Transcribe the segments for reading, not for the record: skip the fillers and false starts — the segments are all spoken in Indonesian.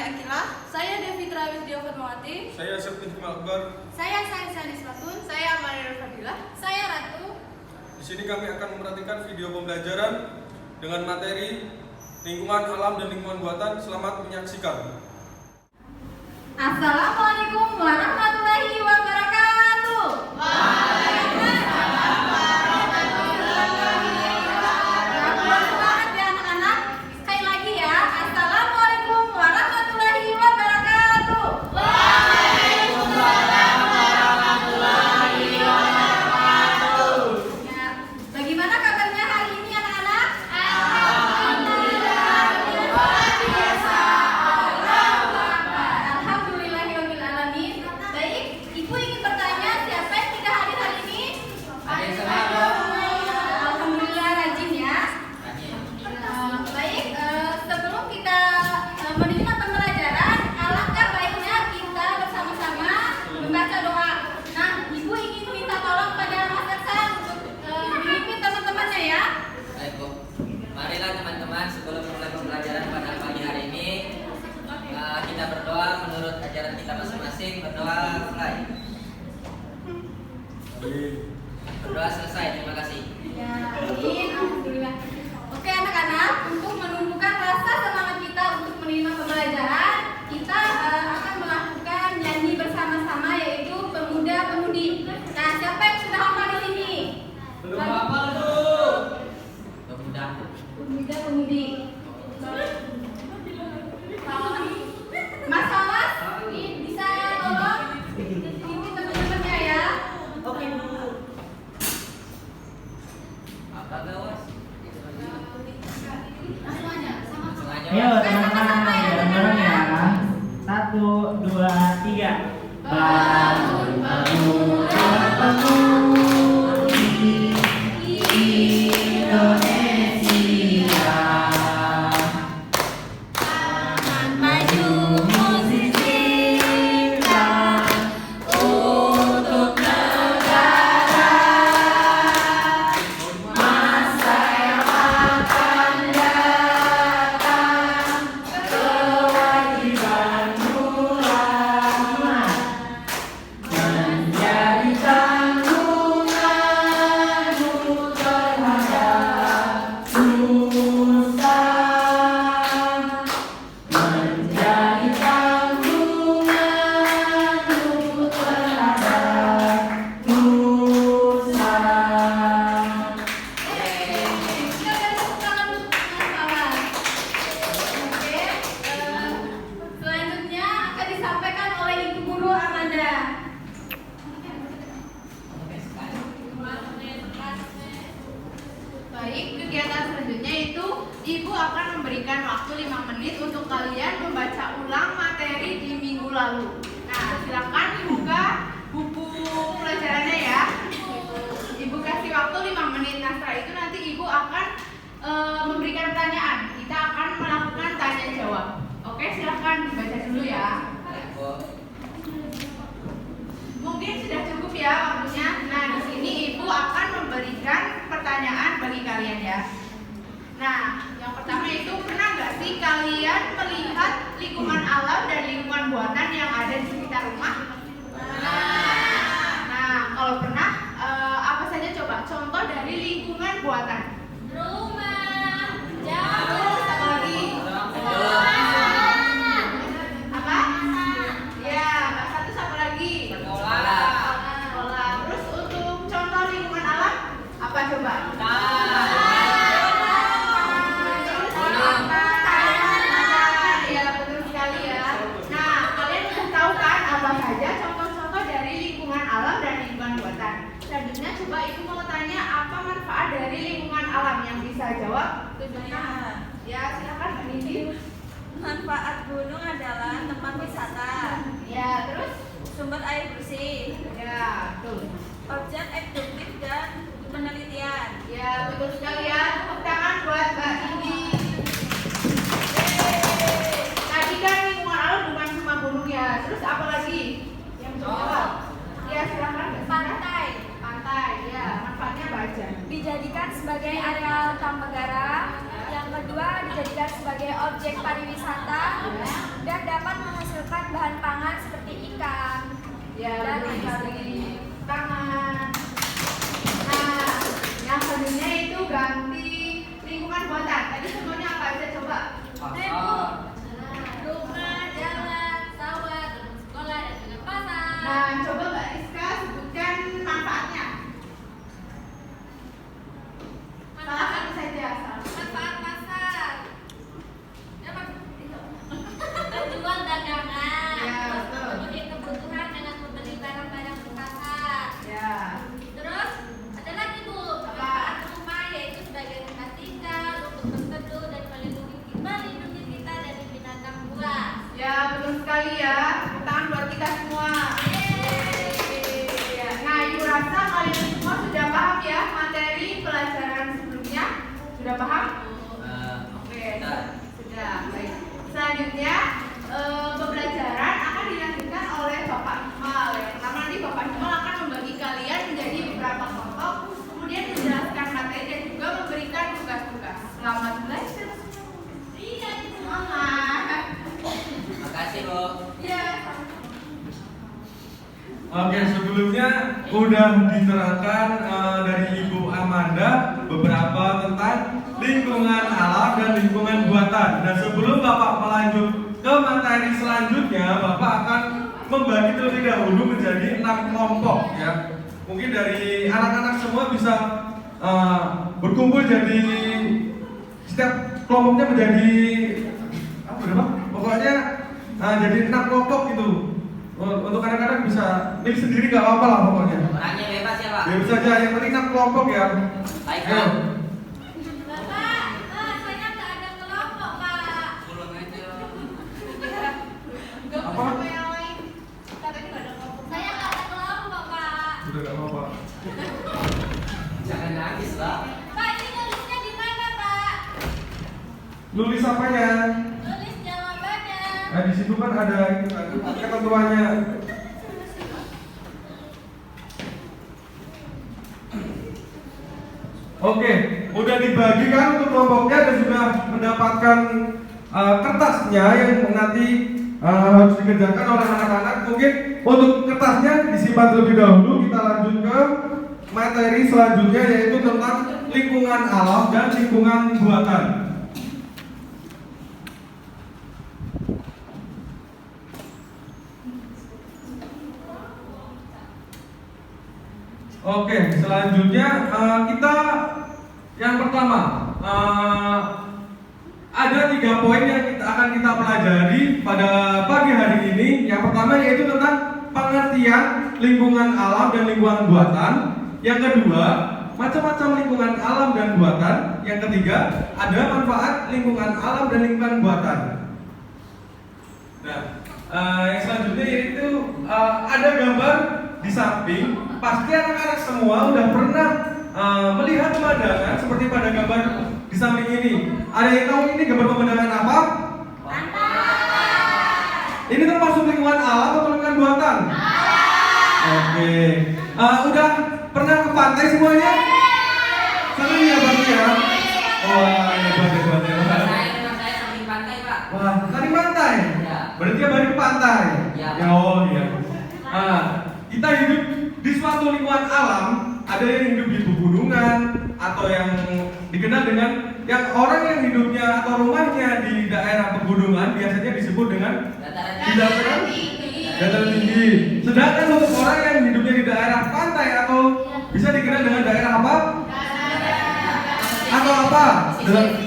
Akila. Saya Devitra Wisdia Fatmawati. Saya Septi Akbar. Saya Sanis Fatun. Saya Maria Fadila. Saya Ratu. Di sini kami akan memperhatikan video pembelajaran dengan materi lingkungan alam dan lingkungan buatan. Selamat menyaksikan. Assalamualaikum warahmatullahi wabarakatuh. Waalaikumsalam warahmatullahi wabarakatuh. Selamat ya anak-anak. Sekali lagi ya. Assalamualaikum warahmatullahi wabarakatuh. Waalaikumsalam warahmatullahi wabarakatuh. Ya, bagaimana kabarnya hari ini anak-anak? Alhamdulillah luar biasa. Alhamdulillahirobbilalamin. Baik, Ibu ingin bertanya siapa yang tidak hadir hari ini? Alhamdulillah rajin ya. Baik, sebelum kita menerima pembelajaran, alangkah baiknya kita bersama-sama membaca doa. Nah, Ibu ingin minta tolong pada Mas Ersan untuk memimpin teman-temannya ya. Baik Bu, marilah teman-teman sebelum mulai pembelajaran pada pagi hari ini kita berdoa menurut ajaran kita masing-masing. Berdoa mulai. Berdoa selesai, terima kasih. Ya, amin. Alhamdulillah. Oke anak-anak, untuk menumbuhkan rasa semangat kita untuk menerima pembelajaran, kita akan melakukan nyanyi bersama-sama yaitu pemuda-pemudi. Nah, siapa yang sudah hafal di sini? Belum hafal tuh. Pemuda-pemudi. Mas Thomas, bisa tolong pimpin teman-temannya ya. Oke, Bu. Apa gawas? Langsung aja, sama. Sengaja. Ayo teman-teman bareng-bareng ya. 1, 2, 3. Bangun pemuda pemudi Indonesia. Maju musisi kita untuk negara. Masa yang akan datang, kewajiban ulama menjadi tanggunganmu terhadap nusa. Menjadi tanggunganmu terhadap nusa. Selanjutnya akan disampaikan oleh Ibu Guru Amanda. Baik, kegiatan selanjutnya itu Ibu akan memberikan waktu 5 menit untuk kalian membaca ulang materi di minggu lalu. Nah, silakan dibuka buku pelajarannya ya. Ibu kasih waktu 5 menit. Nah, setelah itu nanti Ibu akan memberikan pertanyaan. Kita akan melakukan tanya jawab. Oke, silakan dibaca dulu ya. Baik Bu. Mungkin sudah cukup ya waktunya. Nah, di sini Ibu akan memberikan pertanyaan bagi kalian ya. Nah, yang pertama itu pernah nggak sih kalian melihat lingkungan alam dan lingkungan buatan yang ada di sekitar rumah? Nah, kalau pernah, apa saja coba contoh dari lingkungan buatan? Rumah, Terus apa lagi? Apa? Ya, nggak satu apa lagi? Sekolah. Sekolah. Terus untuk contoh lingkungan alam apa coba? Ya, betul sekali ya. Nah, kalian sudah tahu kan apa saja contoh-contoh dari lingkungan alam dan lingkungan buatan. Selanjutnya coba Ibu mau tanya apa manfaat dari lingkungan alam, yang bisa jawab? Ya, silakan Mbak Nindi. Manfaat gunung adalah tempat wisata, Ya, terus? sumber air bersih, Ya, betul. objek eduktif dan penelitian. Ya, betul sekali ya. Tepuk tangan buat Mbak Nindi. Yeay. Tadi kan lingkungan alam bukan cuma gunung ya. Terus apa lagi yang bisa jawab? Ya, silakan Mbak Sinta. Pantai Pantai, ya. Manfaatnya apa aja? dijadikan sebagai areal tambang garam yang kedua dijadikan sebagai objek pariwisata dan dapat menghasilkan bahan pangan seperti ikan. Ya, betul sekali. Tangan. Nah, yang selanjutnya itu ganti lingkungan buatan. Tadi semuanya apa aja coba? Rumah, jalan, sawah, sekolah, dan juga pasar. Nah, coba Mbak Rizka sebutkan manfaatnya. Salah satu saja. Manfaat pasar. Menjual dagangan. Ya, Terus betul. memenuhi kebutuhan dengan membeli barang-barang di pasar. Ya. Terus ada lagi Bu, manfaat rumah yaitu sebagai tempat tinggal, untuk berteduh dan melindungi kita dari binatang buas. Ya, betul sekali ya. Tepuk tangan buat kita semua. Ya. Nah, Ibu rasa kalian semua sudah paham ya materi pelajaran sebelumnya? Sudah paham? Oke, sudah. Baik. Selanjutnya pembelajaran akan dilanjutkan oleh Bapak Iqbal. Yang pertama nanti Bapak Iqbal akan membagi kalian menjadi beberapa kelompok, kemudian menjelaskan materi dan juga memberikan tugas-tugas. Selamat belajar. Iya, Semangat. Makasih, Bu. Ya. Oke, sebelumnya udah diterangkan dari Ibu Amanda beberapa tentang lingkungan alam dan lingkungan buatan. Dan sebelum Bapak melanjut ke materi selanjutnya, Bapak akan membagi terlebih dahulu menjadi 6 kelompok ya. Mungkin dari anak-anak semua bisa berkumpul jadi setiap kelompoknya menjadi apa berapa? Pokoknya jadi 6 kelompok gitu. Untuk anak-anak bisa milih sendiri gak apa-apa lah pokoknya. Orangnya bebas ya, Pak. Bebas saja, yang penting 6 kelompok ya. Baik, Ayo. Pak. Bapak, saya nggak ada kelompok Pak. Pulang aja. Gak Apa? mau sama yang lain. Katanya gak ada kelompok. Saya nggak ada kelompok Pak. Udah gak apa-apa. Jangan nangis, Pak. Pak, ini nulisnya di mana Pak? Nulis apanya? Tulis jawabannya. Nah di situ kan ada ketentuannya. Oke, udah dibagi kan untuk kelompoknya dan sudah mendapatkan kertasnya yang nanti harus dikerjakan oleh anak-anak. Mungkin untuk kertasnya disimpan terlebih dahulu. Kita lanjut ke materi selanjutnya yaitu tentang lingkungan alam dan lingkungan buatan. Oke, selanjutnya kita yang pertama ada 3 poin yang akan kita pelajari pada pagi hari ini. Yang pertama yaitu tentang pengertian lingkungan alam dan lingkungan buatan. Yang kedua, macam-macam lingkungan alam dan buatan. Yang ketiga, ada manfaat lingkungan alam dan lingkungan buatan. Nah, yang selanjutnya yaitu ada gambar di samping. Pasti anak-anak semua udah pernah melihat pemandangan seperti pada gambar di samping ini. Ada yang tahu ini gambar pemandangan apa? Ini termasuk lingkungan alam atau lingkungan buatan? Oke. Udah pernah ke pantai semuanya? Sering ya berarti ya? Wah, hebat. Rumah saya samping pantai, Pak. Wah, tadi pantai? Ya. Berarti ya balik ke pantai? Ya. Oh iya. Kita hidup di suatu lingkungan alam. Ada yang hidup di pegunungan atau yang dikenal dengan yang orang yang hidupnya atau rumahnya di daerah pegunungan biasanya disebut dengan Dataran dataran tinggi. Sedangkan untuk orang yang hidupnya di daerah pantai atau bisa dikenal dengan daerah apa? Atau apa?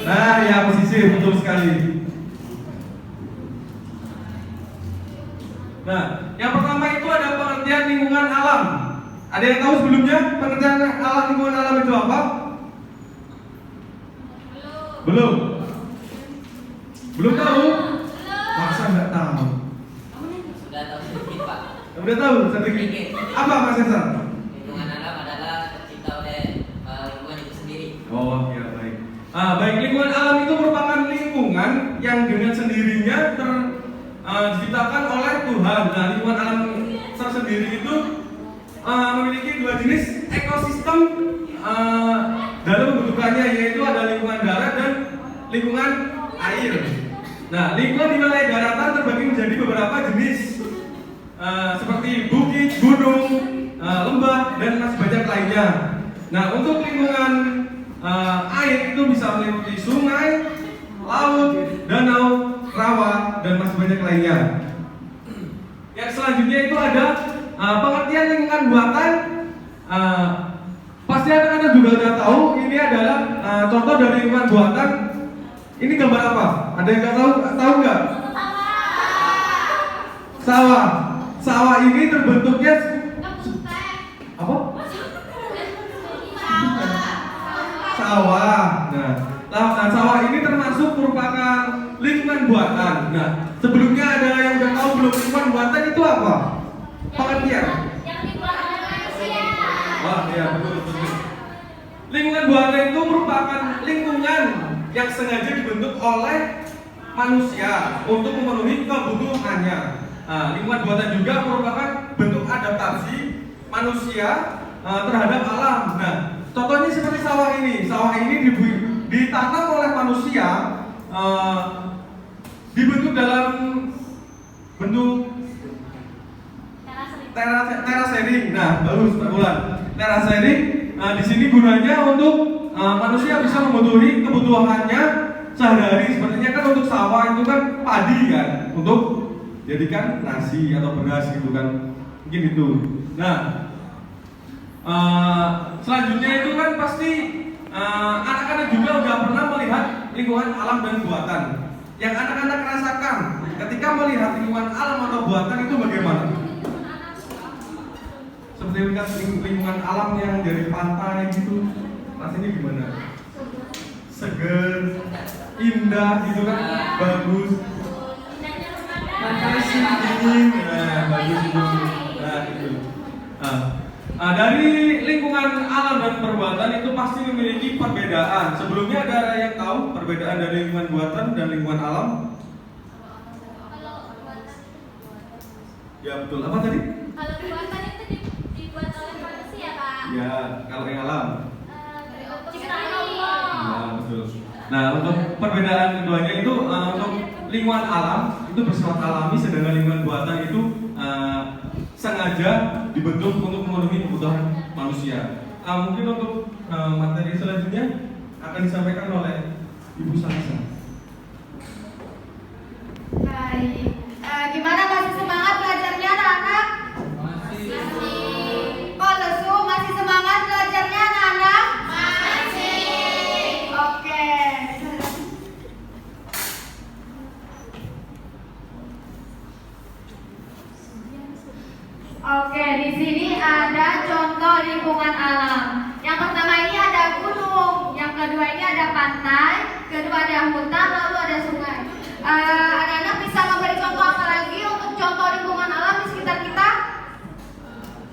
Nah, ya pesisir, betul sekali. Nah, yang pertama itu ada pengertian lingkungan alam. Ada yang tahu sebelumnya pengertian alam lingkungan alam itu apa? Belum. Belum tahu? Masa nggak tahu? Sudah tahu sedikit, Pak. Udah tahu sedikit. Apa Mas Cesar? Lingkungan alam adalah tercipta oleh lingkungan itu sendiri. Oh ya baik. Baik, lingkungan alam itu merupakan lingkungan yang dengan sendirinya diciptakan oleh Tuhan. Nah, lingkungan alam tersendiri itu memiliki 2 jenis ekosistem dalam bentukannya, yaitu ada lingkungan darat dan lingkungan air. Nah, lingkungan di wilayah daratan terbagi menjadi beberapa jenis seperti bukit, gunung, lembah, dan masih banyak lainnya. Nah, untuk lingkungan air itu bisa meliputi sungai, laut, danau, rawa, dan masih banyak lainnya. Yang selanjutnya itu ada pengertian lingkungan buatan. Pasti anak-anak juga udah tahu ini adalah contoh dari lingkungan buatan. Ini gambar apa? Ada yang nggak tahu? Tahu nggak? Sawah. Sawah ini terbentuknya apa? Sawah. Nah, sawah ini termasuk merupakan lingkungan buatan. Nah, sebelumnya ada yang udah tahu belum lingkungan buatan itu apa? Pengertian? Wah, ya betul. Lingkungan buatan itu merupakan lingkungan yang sengaja dibentuk oleh manusia untuk memenuhi kebutuhannya. Nah, lingkungan buatan juga merupakan bentuk adaptasi manusia terhadap alam. Nah, contohnya seperti sawah ini. Sawah ini ditanam oleh manusia, dibentuk dalam bentuk terasering. Nah, bagus Pak Bulan. Terasering. Nah, di sini gunanya untuk manusia bisa memenuhi kebutuhannya sehari-hari. Sepertinya kan untuk sawah itu kan padi kan, untuk jadikan nasi atau beras gitu kan, mungkin itu. Nah, selanjutnya itu kan pasti anak-anak juga udah pernah melihat lingkungan alam dan buatan. Yang anak-anak rasakan ketika melihat lingkungan alam atau buatan itu bagaimana? Seperti melihat lingkungan alam yang dari pantai gitu, rasanya gimana? Seger, indah gitu kan, bagus. Makasih dingin, nah bagus itu. Nah itu. Dari lingkungan alam dan perbuatan itu pasti memiliki perbedaan. Sebelumnya ada yang tahu perbedaan dari lingkungan buatan dan lingkungan alam? Ya betul. Apa tadi? Kalau buatan itu dibuat oleh manusia, Pak. Ya, kalau yang alam. Ciptaan Allah. Ya betul. Nah, untuk perbedaan keduanya itu untuk lingkungan alam itu bersifat alami, sedangkan lingkungan buatan itu sengaja dibentuk untuk memenuhi kebutuhan manusia. Mungkin untuk materi selanjutnya akan disampaikan oleh Ibu Salisa. Baik. Gimana, masih semangat belajarnya anak-anak? Masih. Kok lesu? Masih semangat belajarnya anak-anak? Masih. Oke. Oke, di sini ada contoh lingkungan alam. Yang pertama ini ada gunung, yang kedua ini ada pantai, kedua ada hutan, lalu ada sungai. Anak-anak bisa memberi contoh apa lagi untuk contoh lingkungan alam di sekitar kita?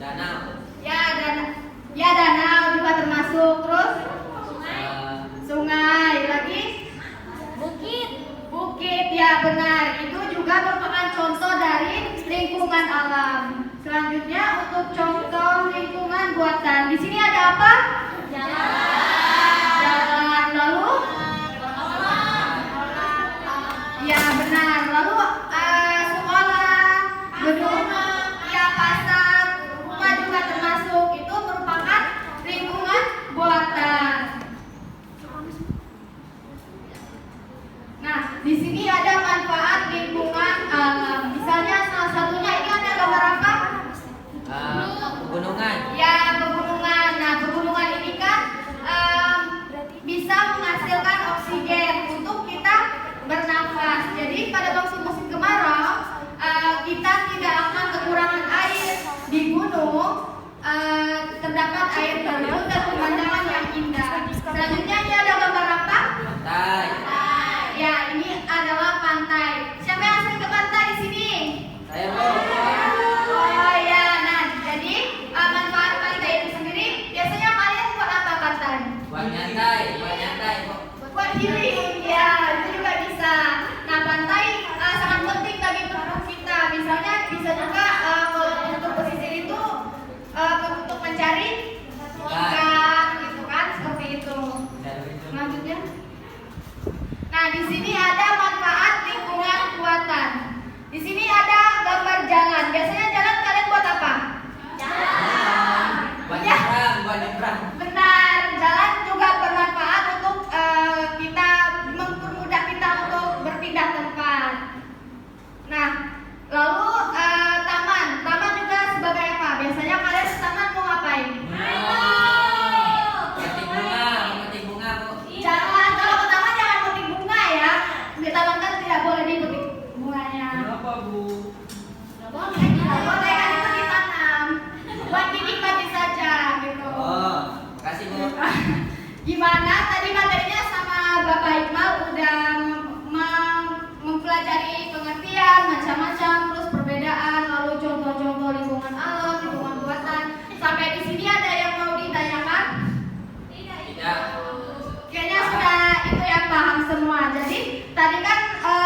Danau. Ya danau juga termasuk. Terus sungai, lagi bukit ya benar. Itu juga merupakan contoh dari lingkungan alam. Selanjutnya untuk contoh lingkungan buatan. Di sini ada apa? Jalan. Lalu? Ya benar. Lalu sekolah, gedung, ya pasar, rumah juga termasuk. Itu merupakan lingkungan buatan. Nah, di sini ada manfaat lingkungan alam. Misalnya salah satunya ini ada gambar apa? Pegunungan. Ya, pegunungan. Nah, pegunungan ini kan bisa menghasilkan oksigen untuk kita bernafas. Jadi pada waktu musim kemarau kita tidak akan kekurangan air. Di gunung terdapat air terjun dan pemandangan yang indah. Selanjutnya ini ada gambar apa? Pantai. Ya, ini adalah pantai. Siapa yang sering ke pantai di sini? Saya Bu. Oh ya, nah jadi manfaat pantai itu sendiri biasanya kalian buat apa pantai? Buat nyantai, Bu. Buat healing, ya itu juga bisa. Nah pantai sangat penting bagi tubuh kita. Misalnya bisa juga kalau untuk pesisir itu untuk mencari ikan gitu kan, seperti itu. Selanjutnya. Gimana tadi materinya sama Bapak Iqbal udah mempelajari pengertian macam-macam, terus perbedaan, lalu contoh-contoh lingkungan alam, lingkungan buatan. Sampai di sini ada yang mau ditanyakan? Tidak. Kayaknya sudah itu yang paham semua. Jadi tadi kan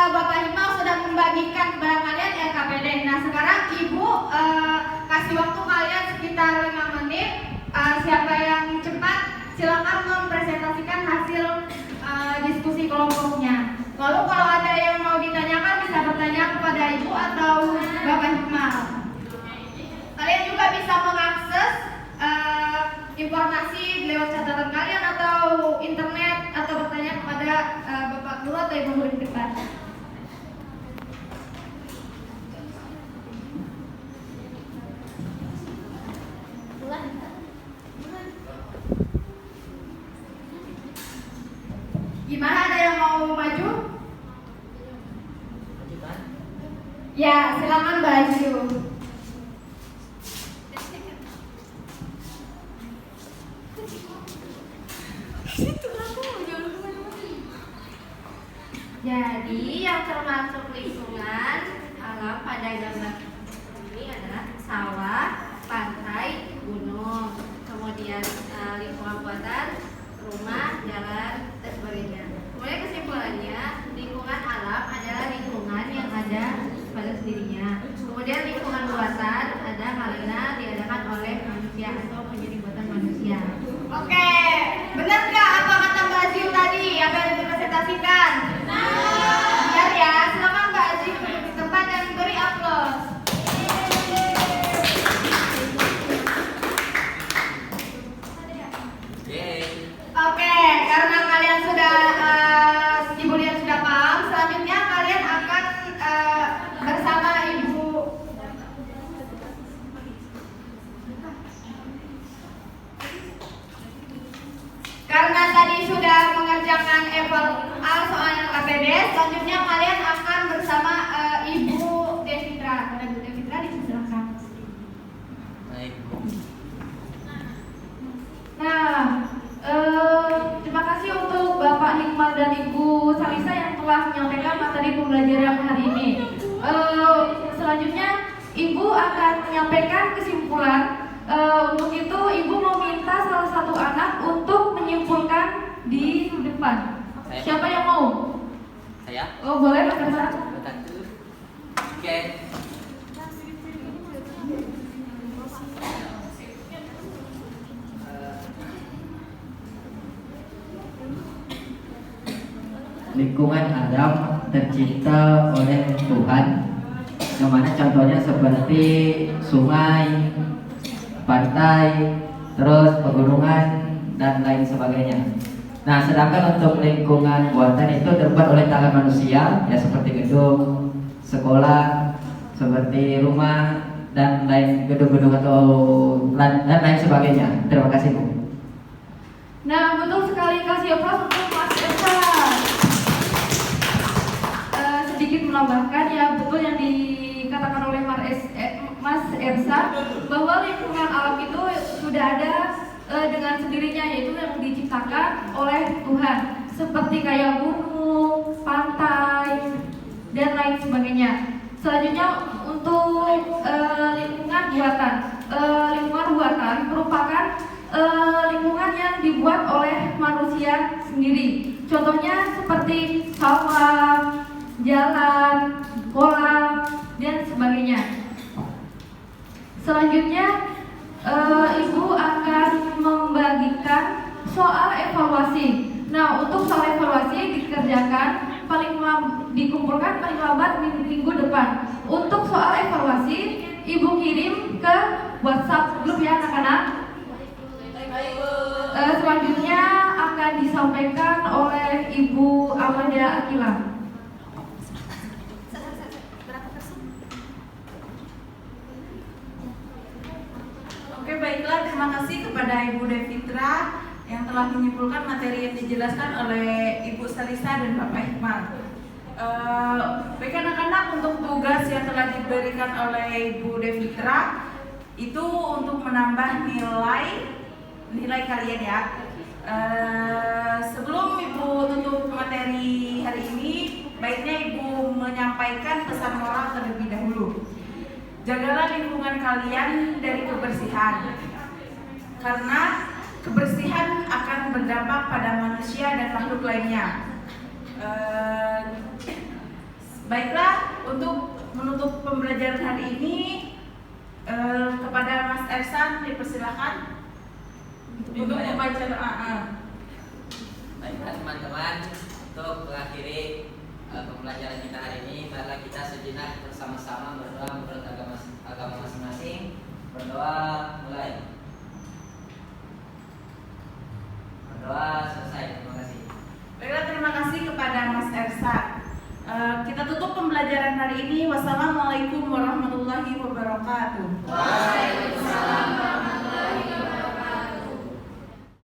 Bapak Iqbal sudah membagikan kepada kalian RKPD. Nah sekarang Ibu kasih waktu kalian sekitar 5 menit. Siapa yang cepat silakan mempresentasikan hasil diskusi kelompoknya. Lalu kalau ada yang mau ditanyakan bisa bertanya kepada Ibu atau Bapak Iqbal. Kalian juga bisa mengakses informasi lewat catatan kalian atau internet atau bertanya kepada Bapak Guru atau Ibu Guru di depan. Gimana, ada yang mau maju? Ya, silakan maju. Jadi yang termasuk lingkungan alam pada gambar ini adalah sawah, pantai, gunung, kemudian lingkungan buatan, rumah, jalan, dan sebagainya. Kemudian kesimpulannya, lingkungan alam adalah lingkungan yang ada pada sendirinya. Kemudian lingkungan buatan ada karena diadakan oleh manusia atau menjadi buatan manusia. Oke, benar nggak apa kata Mbak Aziu tadi? Apa yang dipresentasikan? Benar ya, silakan Mbak Aziu duduk di tempat dan beri aplaus. Oke, karena kalian sudah Ibu Dian sudah paham, selanjutnya kalian akan bersama Ibu karena tadi sudah mengerjakan soal KPD, selanjutnya kalian akan bersama Ibu Devitra. Karena Ibu Devitra dipersilakan. Baik. Nah, terima kasih untuk Bapak Hikmat dan Ibu Salisa yang telah menyampaikan materi pembelajaran hari ini. Selanjutnya Ibu akan menyampaikan kesimpulan. Untuk itu Ibu meminta salah satu anak untuk menyimpulkan di depan. Saya. Siapa yang mau? Saya. Oh boleh Mas Ersa. Oke. Lingkungan alam tercipta oleh Tuhan, yang mana contohnya seperti sungai, pantai, terus pegunungan dan lain sebagainya. Nah, sedangkan untuk lingkungan buatan itu terbuat oleh tangan manusia, ya seperti gedung, sekolah, seperti rumah dan lain gedung-gedung dan lain sebagainya. Terima kasih Bu. Nah, betul sekali, kasih aplaus untuk Mas Ersa. Sedikit menambahkan ya, betul yang dikatakan oleh Mas Ersa bahwa lingkungan alam itu sudah ada dengan sendirinya, yaitu yang diciptakan oleh Tuhan, seperti kayak gunung, pantai, dan lain sebagainya. Selanjutnya untuk lingkungan buatan merupakan lingkungan yang dibuat oleh manusia sendiri. Contohnya seperti sawah, jalan, kolam, dan sebagainya. Selanjutnya Ibu akan membagikan soal evaluasi. Nah, untuk soal evaluasi dikerjakan dikumpulkan paling lambat minggu depan. Untuk soal evaluasi Ibu kirim ke WhatsApp grup ya anak-anak. Selanjutnya akan disampaikan oleh Ibu Amanda Akila. Oke, baiklah, terima kasih kepada Ibu Devitra yang telah menyimpulkan materi yang dijelaskan oleh Ibu Salisa dan Bapak Hikmat. Baik anak-anak, untuk tugas yang telah diberikan oleh Ibu Devitra itu untuk menambah nilai kalian ya. Jagalah lingkungan kalian dari kebersihan, karena kebersihan akan berdampak pada manusia dan makhluk lainnya. Baiklah, untuk menutup pembelajaran hari ini, kepada Mas Ersan dipersilakan untuk membaca doa. Baiklah teman-teman, untuk mengakhiri pembelajaran kita hari ini, marilah kita sejenak bersama-sama berdoa menurut agama masing-masing. Berdoa mulai. Berdoa selesai. Terima kasih. Baiklah, terima kasih kepada Mas Ersan. Kita tutup pembelajaran hari ini. Wassalamualaikum warahmatullahi wabarakatuh. Waalaikumsalam.